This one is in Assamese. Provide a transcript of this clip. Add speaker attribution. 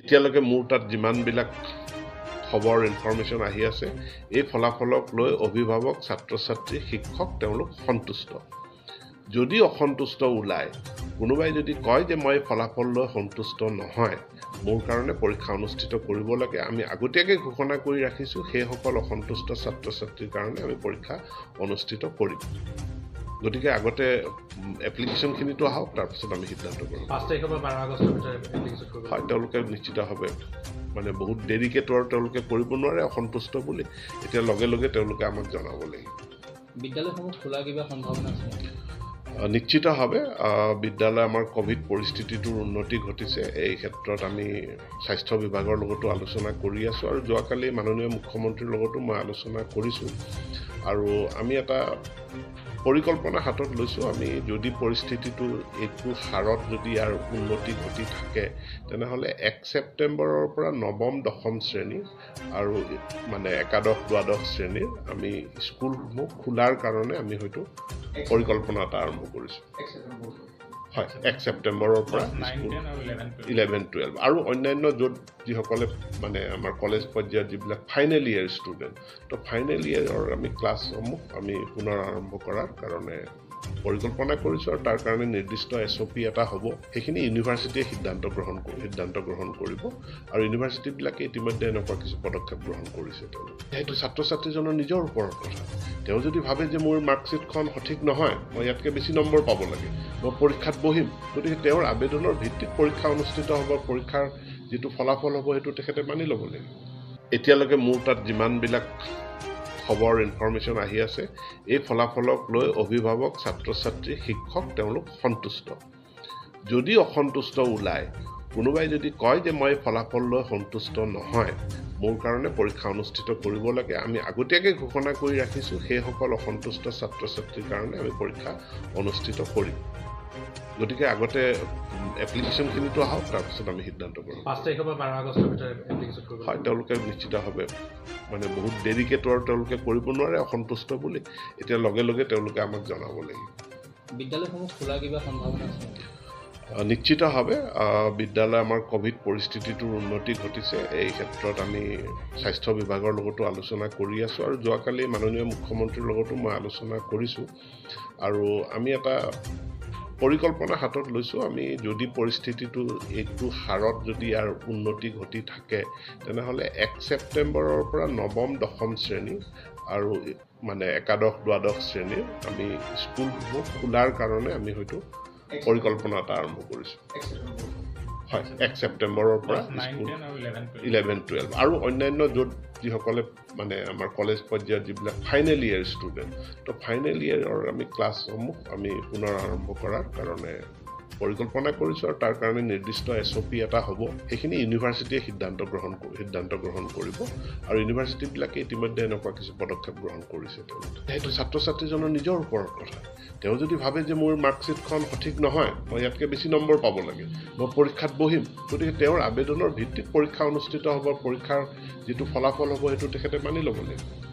Speaker 1: এতিয়ালৈকে মোৰ তাত যিমানবিলাক খবৰ ইনফৰমেশ্যন আহি আছে এই ফলাফলক লৈ অভিভাৱক ছাত্ৰ ছাত্ৰী শিক্ষক তেওঁলোক সন্তুষ্ট যদি অসন্তুষ্ট ওলায় কোনোবাই যদি কয় যে মই ফলাফল লৈ সন্তুষ্ট নহয় মোৰ কাৰণে পৰীক্ষা অনুষ্ঠিত কৰিব লাগে আমি আগতীয়াকৈ ঘোষণা কৰি ৰাখিছোঁ সেইসকল অসন্তুষ্ট ছাত্ৰ ছাত্ৰীৰ কাৰণে আমি পৰীক্ষা অনুষ্ঠিত কৰিম গতিকে আগতে এপ্লিকেশ্যনখিনিতো আহক তাৰপিছত আমি সিদ্ধান্ত কৰিম
Speaker 2: 5 তাৰিখৰ পৰা 12 আগষ্টৰ ভিতৰত এপ্লিকেশ্যন কৰিব
Speaker 1: হয় তেওঁলোকে নিশ্চিতভাৱে মানে বহুত দেৰিকেতো আৰু তেওঁলোকে কৰিব নোৱাৰে অসন্তুষ্ট বুলি এতিয়া লগে লগে তেওঁলোকে আমাক জনাব লাগিব
Speaker 2: বিদ্যালয়সমূহ খোলা কিবা সম্ভাৱনা আছে
Speaker 1: নিশ্চিতভাৱে বিদ্যালয় আমাৰ কোভিড পৰিস্থিতিটোৰ উন্নতি ঘটিছে এই ক্ষেত্ৰত আমি স্বাস্থ্য বিভাগৰ লগতো আলোচনা কৰি আছোঁ আৰু যোৱাকালি মাননীয় মুখ্যমন্ত্ৰীৰ লগতো মই আলোচনা কৰিছোঁ আৰু আমি এটা পৰিকল্পনা হাতত লৈছোঁ আমি যদি পৰিস্থিতিটো এইটো হাৰত যদি ইয়াৰ উন্নতি ঘটি থাকে তেনেহ'লে 1 ছেপ্টেম্বৰৰ পৰা নৱম দশম শ্ৰেণী আৰু মানে একাদশ দ্বাদশ শ্ৰেণীৰ আমি স্কুলসমূহ খোলাৰ কাৰণে আমি হয়তো পৰিকল্পনা এটা আৰম্ভ কৰিছোঁ হয় 1 ছেপ্টেম্বৰৰ পৰা 11-12 আৰু অন্যান্য য'ত যিসকলে মানে আমাৰ কলেজ পৰ্যায়ত যিবিলাক ফাইনেল ইয়েৰ ষ্টুডেণ্ট তো ফাইনেল ইয়েৰৰ আমি ক্লাছসমূহ আমি পুনৰ আৰম্ভ কৰাৰ কাৰণে পৰিকল্পনা কৰিছোঁ আৰু তাৰ কাৰণে নিৰ্দিষ্ট SOP এটা হ'ব সেইখিনি ইউনিভাৰ্চিটিয়ে সিদ্ধান্ত গ্ৰহণ কৰিব আৰু ইউনিভাৰ্চিটিবিলাকে ইতিমধ্যে এনেকুৱা কিছু পদক্ষেপ গ্ৰহণ কৰিছে তেওঁলোকে সেইটো ছাত্ৰ ছাত্ৰীজনৰ নিজৰ ওপৰত কথা তেওঁ যদি ভাবে যে মোৰ মাৰ্কশ্বিটখন সঠিক নহয় মই ইয়াতকৈ বেছি নম্বৰ পাব লাগে মই পৰীক্ষাত বহিম গতিকে তেওঁৰ আবেদনৰ ভিত্তিত পৰীক্ষা অনুষ্ঠিত হ'ব পৰীক্ষাৰ যিটো ফলাফল হ'ব সেইটো তেখেতে মানি ল'ব লাগিব এতিয়ালৈকে মোৰ তাত যিমানবিলাক খবৰ ইনফৰমেশ্যন আহি আছে এই ফলাফলক লৈ অভিভাৱক ছাত্ৰ ছাত্ৰী শিক্ষক তেওঁলোক সন্তুষ্ট যদি অসন্তুষ্ট ওলায় কোনোবাই যদি কয় যে মই ফলাফল লৈ সন্তুষ্ট নহয় মোৰ কাৰণে পৰীক্ষা অনুষ্ঠিত কৰিব লাগে আমি আগতীয়াকৈ ঘোষণা কৰি ৰাখিছোঁ সেইসকল অসন্তুষ্ট ছাত্ৰ ছাত্ৰীৰ কাৰণে আমি পৰীক্ষা অনুষ্ঠিত কৰিম গতিকে আগতে এপ্লিকেশ্যনখিনিতো আহক তাৰপিছত আমি সিদ্ধান্ত কৰিম
Speaker 2: 5 তাৰিখৰ পৰা 12 আগষ্টৰ ভিতৰত এপ্লিকেশ্যন কৰিব
Speaker 1: হয় তেওঁলোকে নিশ্চিতভাৱে মানে বহুত দেৰিকেতো আৰু তেওঁলোকে কৰিব নোৱাৰে অসন্তুষ্ট বুলি এতিয়া লগে লগে তেওঁলোকে আমাক জনাব লাগিব
Speaker 2: বিদ্যালয়সমূহ খোলা কিবা সম্ভাৱনা আছে
Speaker 1: নিশ্চিতভাৱে বিদ্যালয় আমাৰ কোভিড পৰিস্থিতিটোৰ উন্নতি ঘটিছে এই ক্ষেত্ৰত আমি স্বাস্থ্য বিভাগৰ লগতো আলোচনা কৰি আছোঁ আৰু যোৱাকালি মাননীয় মুখ্যমন্ত্ৰীৰ লগতো মই আলোচনা কৰিছোঁ আৰু আমি এটা পৰিকল্পনা হাতত লৈছোঁ আমি যদি পৰিস্থিতিটো এইটো হাৰত যদি ইয়াৰ উন্নতি ঘটি থাকে তেনেহ'লে 1 ছেপ্টেম্বৰৰ পৰা নৱম দশম শ্ৰেণী আৰু মানে একাদশ দ্বাদশ শ্ৰেণীৰ আমি স্কুলসমূহ খোলাৰ কাৰণে আমি হয়তো পৰিকল্পনা এটা আৰম্ভ কৰিছোঁ হয় 1 ছেপ্টেম্বৰৰ পৰা 11-12 আৰু অন্যান্য য'ত যিসকলে মানে আমাৰ কলেজ পৰ্যায়ত যিবিলাক ফাইনেল ইয়েৰ ষ্টুডেণ্ট তো ফাইনেল ইয়েৰৰ আমি ক্লাছসমূহ আমি পুনৰ আৰম্ভ কৰাৰ কাৰণে পৰিকল্পনা কৰিছোঁ আৰু তাৰ কাৰণে নিৰ্দিষ্ট SOP এটা হ'ব সেইখিনি ইউনিভাৰ্চিটিয়ে সিদ্ধান্ত গ্ৰহণ কৰিব আৰু ইউনিভাৰ্চিটিবিলাকে ইতিমধ্যে এনেকুৱা কিছু পদক্ষেপ গ্ৰহণ কৰিছে তেওঁলোকে সেইটো ছাত্ৰ ছাত্ৰীজনৰ নিজৰ ওপৰত কথা তেওঁ যদি ভাবে যে মোৰ মাৰ্কশ্বিটখন সঠিক নহয় মই ইয়াতকৈ বেছি নম্বৰ পাব লাগে মই পৰীক্ষাত বহিম গতিকে তেওঁৰ আবেদনৰ ভিত্তিত পৰীক্ষা অনুষ্ঠিত হ'ব পৰীক্ষাৰ যিটো ফলাফল হ'ব সেইটো তেখেতে মানি ল'ব লাগিব